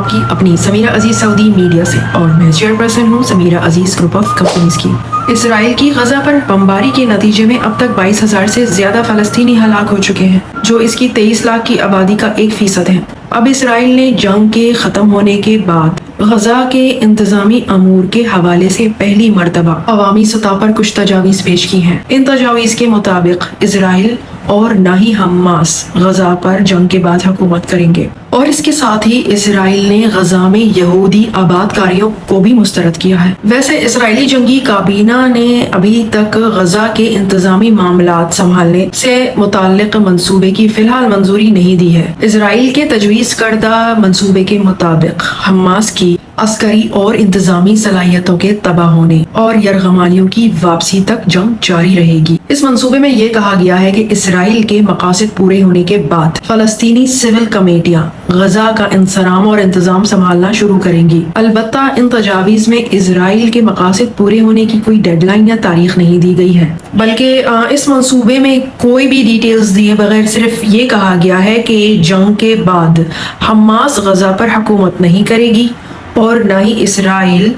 آپ کی اپنی سمیرہ عزیز سعودی میڈیا سے، اور میں چیئرپرسن ہوں سمیرہ عزیز گروپ آف کمپنیز کی۔ اسرائیل کی غزہ پر بمباری کے نتیجے میں اب تک 22,000 سے زیادہ فلسطینی ہلاک ہو چکے ہیں، جو اس کی 23 لاکھ کی آبادی کا 1% ہے۔ اب اسرائیل نے جنگ کے ختم ہونے کے بعد غزہ کے انتظامی امور کے حوالے سے پہلی مرتبہ عوامی سطح پر کچھ تجاویز پیش کی ہیں۔ ان تجاویز کے مطابق اسرائیل اور نہ ہی حماس غزہ پر جنگ کے بعد حکومت کریں گے، اور اس کے ساتھ ہی اسرائیل نے غزہ میں یہودی آباد کاریوں کو بھی مسترد کیا ہے۔ ویسے اسرائیلی جنگی کابینہ نے ابھی تک غزہ کے انتظامی معاملات سنبھالنے سے متعلق منصوبے کی فی الحال منظوری نہیں دی ہے۔ اسرائیل کے تجویز کردہ منصوبے کے مطابق حماس کی عسکری اور انتظامی صلاحیتوں کے تباہ ہونے اور یرغمالیوں کی واپسی تک جنگ جاری رہے گی۔ اس منصوبے میں یہ کہا گیا ہے کہ اسرائیل کے مقاصد پورے ہونے کے بعد فلسطینی سول کمیٹیاں غزہ کا انصرام اور انتظام سنبھالنا شروع کریں گی۔ البتہ ان تجاویز میں اسرائیل کے مقاصد پورے ہونے کی کوئی ڈیڈ لائن یا تاریخ نہیں دی گئی ہے، بلکہ اس منصوبے میں کوئی بھی ڈیٹیلز دیے بغیر صرف یہ کہا گیا ہے کہ جنگ کے بعد حماس غزہ پر حکومت نہیں کرے گی اور نہ ہی اسرائیل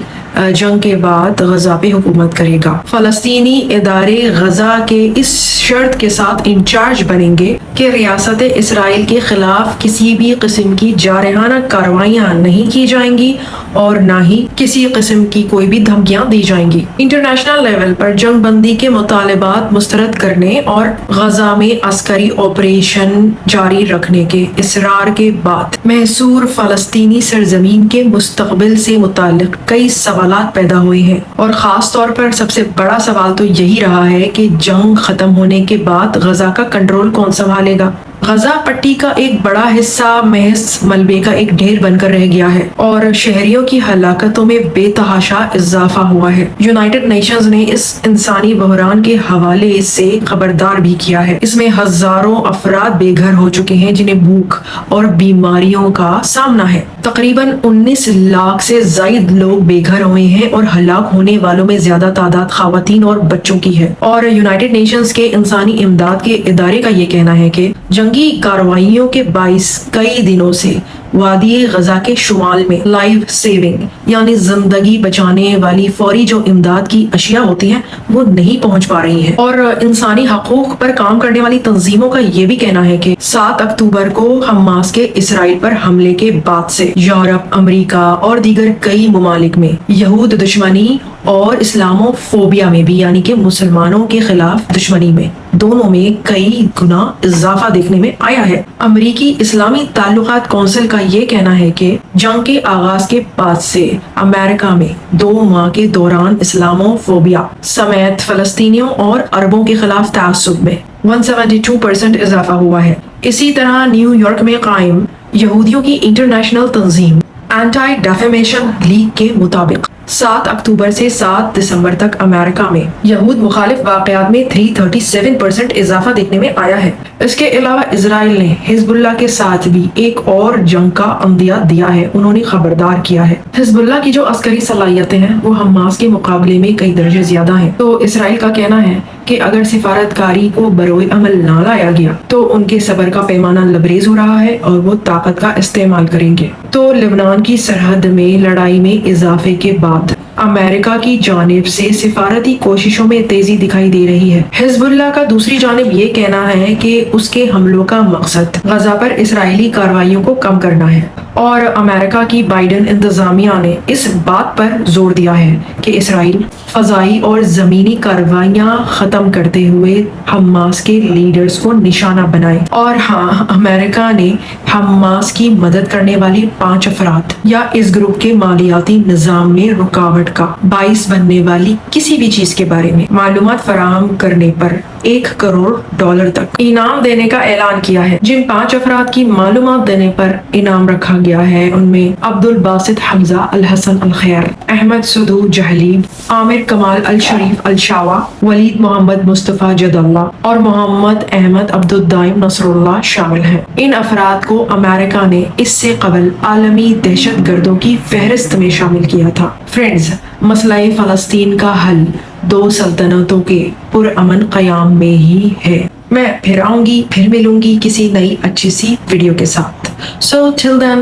جنگ کے بعد غزہ پہ حکومت کرے گا۔ فلسطینی ادارے غزہ کے اس شرط کے ساتھ انچارج بنیں گے کہ ریاست اسرائیل کے خلاف کسی بھی قسم کی جارحانہ کارروائیاں نہیں کی جائیں گی اور نہ ہی کسی قسم کی کوئی بھی دھمکیاں دی جائیں گی۔ انٹرنیشنل لیول پر جنگ بندی کے مطالبات مسترد کرنے اور غزہ میں عسکری آپریشن جاری رکھنے کے اصرار کے بعد محصور فلسطینی سرزمین کے مستقبل سے متعلق کئی سوالات پیدا ہوئے ہیں، اور خاص طور پر سب سے بڑا سوال تو یہی رہا ہے کہ جنگ ختم ہونے کے بعد غزہ کا کنٹرول کون سنبھالے گا۔ غزہ پٹی کا ایک بڑا حصہ محض ملبے کا ایک ڈھیر بن کر رہ گیا ہے اور شہریوں کی ہلاکتوں میں بے تحاشا اضافہ ہوا ہے۔ یونائٹڈ نیشنز نے اس انسانی بحران کے حوالے سے خبردار بھی کیا ہے۔ اس میں ہزاروں افراد بے گھر ہو چکے ہیں جنہیں بھوک اور بیماریوں کا سامنا ہے۔ تقریباً 19 لاکھ سے زائد لوگ بے گھر ہوئے ہیں اور ہلاک ہونے والوں میں زیادہ تعداد خواتین اور بچوں کی ہے۔ اور یونائٹڈ نیشنز کے انسانی امداد کے ادارے کا یہ کہنا ہے کہ جنگی کارروائیوں کے باعث کئی دنوں سے وادی غزہ کے شمال میں لائف سیونگ یعنی زندگی بچانے والی فوری جو امداد کی اشیاء ہوتی ہیں وہ نہیں پہنچ پا رہی ہیں۔ اور انسانی حقوق پر کام کرنے والی تنظیموں کا یہ بھی کہنا ہے کہ 7 اکتوبر کو حماس کے اسرائیل پر حملے کے بعد سے یورپ، امریکہ اور دیگر کئی ممالک میں یہود دشمنی اور اسلامو فوبیا میں بھی یعنی کہ مسلمانوں کے خلاف دشمنی میں دونوں میں کئی گنا اضافہ دیکھنے میں آیا ہے۔ امریکی اسلامی تعلقات کونسل کا یہ کہنا ہے کہ جنگ کے آغاز کے بعد سے امریکہ میں 2 ماہ کے دوران اسلامو فوبیا سمیت فلسطینیوں اور عربوں کے خلاف تعصب میں 172% اضافہ ہوا ہے۔ اسی طرح نیو یارک میں قائم یہودیوں کی انٹرنیشنل تنظیم اینٹی ڈیفیمیشن لیگ کے مطابق 7 اکتوبر سے 7 دسمبر تک امریکہ میں یہود مخالف واقعات میں 337% اضافہ دیکھنے میں آیا ہے۔ اس کے علاوہ اسرائیل نے حزب اللہ کے ساتھ بھی ایک اور جنگ کا عندیہ دیا ہے۔ انہوں نے خبردار کیا ہے حزب اللہ کی جو عسکری صلاحیتیں ہیں وہ حماس کے مقابلے میں کئی درجے زیادہ ہیں۔ تو اسرائیل کا کہنا ہے کہ اگر سفارتکاری کو بروئے عمل نہ لایا گیا تو ان کے صبر کا پیمانہ لبریز ہو رہا ہے اور وہ طاقت کا استعمال کریں گے۔ تو لبنان کی سرحد میں لڑائی میں اضافے کے بعد امریکہ کی جانب سے سفارتی کوششوں میں تیزی دکھائی دے رہی ہے۔ حزب اللہ کا دوسری جانب یہ کہنا ہے کہ اس کے حملوں کا مقصد غزہ پر اسرائیلی کارروائیوں کو کم کرنا ہے، اور امریکہ کی بائیڈن انتظامیہ نے اس بات پر زور دیا ہے کہ اسرائیل فضائی اور زمینی کارروائیاں ختم کرتے ہوئے حماس کے لیڈرز کو نشانہ بنائے۔ اور ہاں، امریکہ نے حماس کی مدد کرنے والی 5 افراد یا اس گروپ کے مالیاتی نظام میں رکاوٹ کا باعث بننے والی کسی بھی چیز کے بارے میں معلومات فراہم کرنے پر $1 کروڑ تک انعام دینے کا اعلان کیا ہے۔ جن 5 افراد کی معلومات دینے پر انعام رکھا گیا ہے ان میں عبد الباسط حمزہ الحسن الخیر، احمد سدو جہلی، عامر کمال الشریف الشاوا، ولید محمد مصطفیٰ جد اللہ اور محمد احمد عبد الدائم نصر اللہ شامل ہیں۔ ان افراد کو امریکہ نے اس سے قبل عالمی دہشت گردوں کی فہرست میں شامل کیا تھا۔ فرینڈز، مسئلہ فلسطین کا حل 2 سلطنتوں کے پرامن قیام میں ہی ہے۔ میں پھر آؤں گی، پھر ملوں گی کسی نئی اچھی سی ویڈیو کے ساتھ۔ So till then,